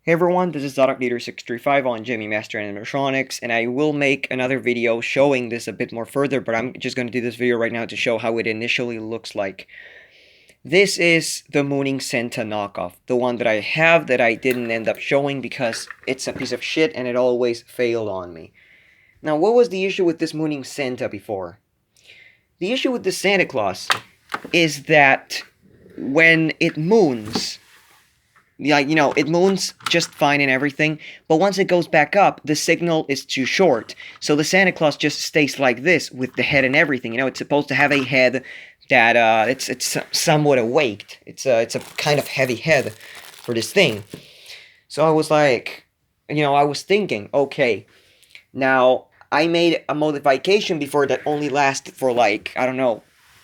Hey everyone, this is Leader635 on Gemmy Master Animatronics, and I will make another video showing this a bit more further, but I'm just going to do this video right now to show how it initially looks like. This is the Mooning Senta knockoff, the one that I have that I didn't end up showing because it's a piece of shit and it always failed on me. Now, what was the issue with this Mooning Santa before? The issue with the Santa Claus is that when it moons, it moons just fine and everything, but once it goes back up, the signal is too short. So the Santa Claus just stays like this with the head and everything. It's supposed to have a head that it's somewhat awaked. It's a kind of heavy head for this thing. So I was like, I was thinking, okay, now I made a modification before that only lasted for like, I don't know,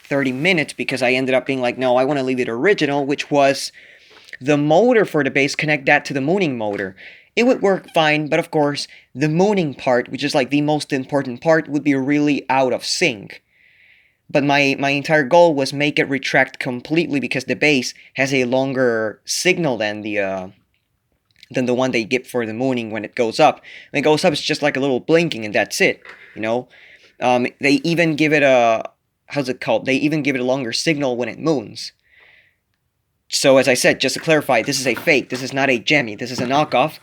30 minutes because I ended up being like, no, I want to leave it original, which was the motor for the base, connect that to the mooning motor. It would work fine, but of course, the mooning part, which is like the most important part, would be really out of sync. But my entire goal was make it retract completely because the base has a longer signal than the one they get for the mooning when it goes up. When it goes up, it's just like a little blinking, and that's it. They even give it a how's it called? They even give it a longer signal when it moons. So as I said, just to clarify, this is a fake. This is not a Gemmy. This is a knockoff.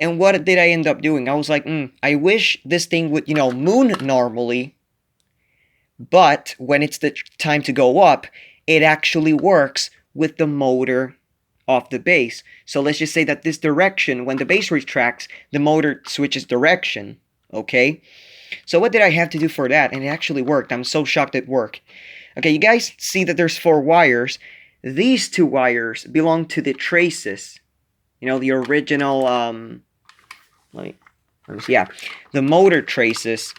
And what did I end up doing? I was like, I wish this thing would, moon normally. But when it's the time to go up, it actually works with the motor of the base. So let's just say that this direction, when the base retracts, the motor switches direction. Okay? So what did I have to do for that? And it actually worked. I'm so shocked it worked. Okay, you guys see that there's 4 wires. These 2 wires belong to the traces. The original, the motor traces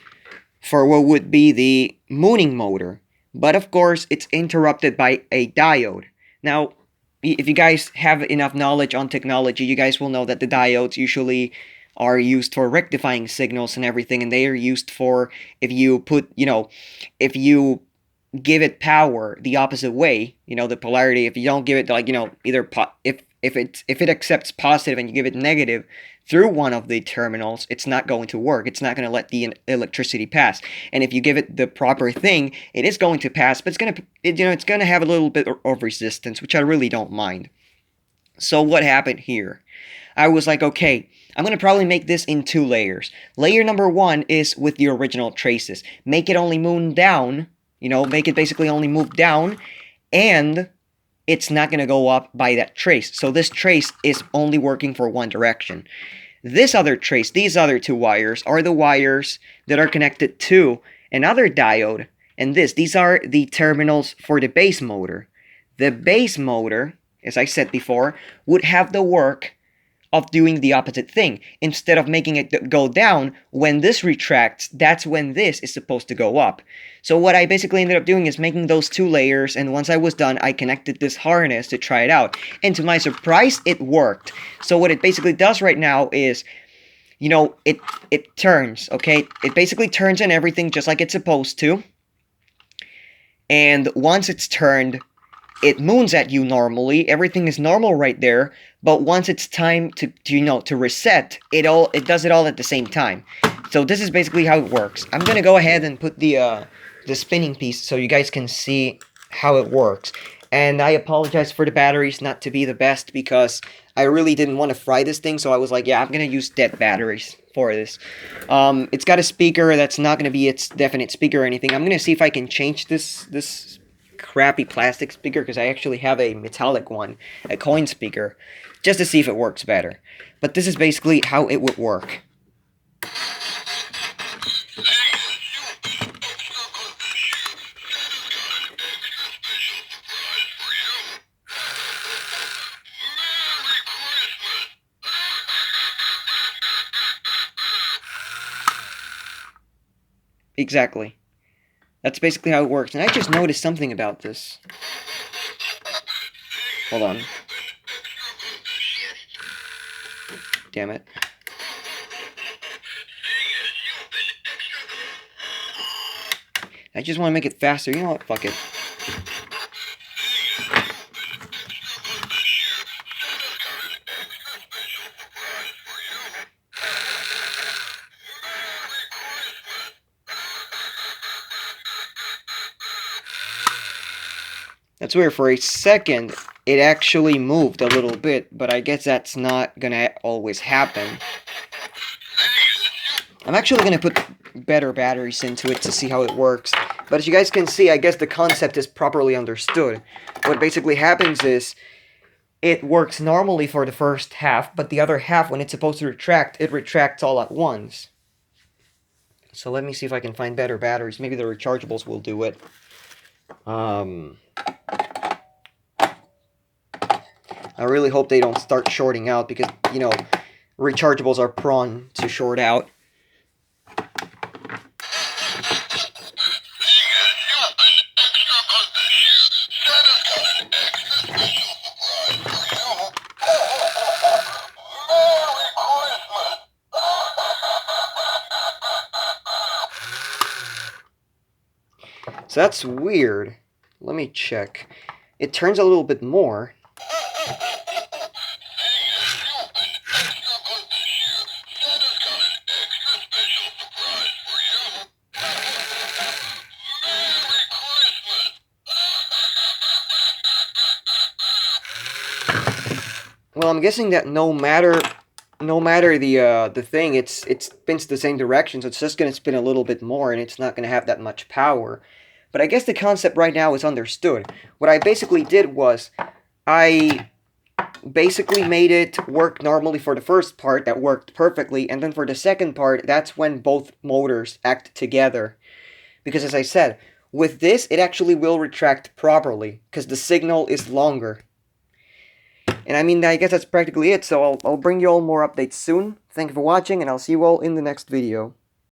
for what would be the mooning motor. But of course, it's interrupted by a diode. Now, if you guys have enough knowledge on technology, you guys will know that the diodes usually are used for rectifying signals and everything, and they are used for if you give it power the opposite way, the polarity. If you don't give it either if it accepts positive and you give it negative through one of the terminals, it's not going to work. It's not going to let the electricity pass. And if you give it the proper thing, it is going to pass, but it's going to have a little bit of resistance, which I really don't mind. So what happened here? I was like, okay, I'm going to probably make this in 2 layers. Layer number 1 is with the original traces. Make it only moon down. Make it basically only move down, and it's not going to go up by that trace. So this trace is only working for one direction. This other trace, these other 2 wires, are the wires that are connected to another diode, and these are the terminals for the base motor. The base motor, as I said before, would have the work of doing the opposite thing. Instead of making it go down, when this retracts, that's when this is supposed to go up. So what I basically ended up doing is making those 2 layers, and once I was done, I connected this harness to try it out. And to my surprise, it worked. So what it basically does right now is, it turns, okay? It basically turns on everything just like it's supposed to. And once it's turned, it moons at you normally. Everything is normal right there. But once it's time to reset, it does it all at the same time. So this is basically how it works. I'm gonna go ahead and put the spinning piece so you guys can see how it works. And I apologize for the batteries not to be the best because I really didn't want to fry this thing. So I was like, yeah, I'm gonna use dead batteries for this. It's got a speaker that's not gonna be its definite speaker or anything. I'm gonna see if I can change this crappy plastic speaker because I actually have a metallic one, a coin speaker, just to see if it works better. But this is basically how it would work. Exactly. That's basically how it works. And I just noticed something about this. Hold on. Damn it. I just want to make it faster. You know what? Fuck it. That's weird. For a second, it actually moved a little bit, but I guess that's not gonna always happen. I'm actually gonna put better batteries into it to see how it works. But as you guys can see, I guess the concept is properly understood. What basically happens is, it works normally for the first half, but the other half, when it's supposed to retract, it retracts all at once. So let me see if I can find better batteries. Maybe the rechargeables will do it. I really hope they don't start shorting out because, you know, rechargeables are prone to short out. So that's weird. Let me check. It turns a little bit more. Well, I'm guessing that no matter the thing, it spins the same direction, so it's just gonna spin a little bit more, and it's not gonna have that much power. But I guess the concept right now is understood. What I basically did was, I basically made it work normally for the first part, that worked perfectly, and then for the second part, that's when both motors act together. Because as I said, with this, it actually will retract properly, because the signal is longer. And I mean, I guess that's practically it, so I'll bring you all more updates soon. Thank you for watching, and I'll see you all in the next video.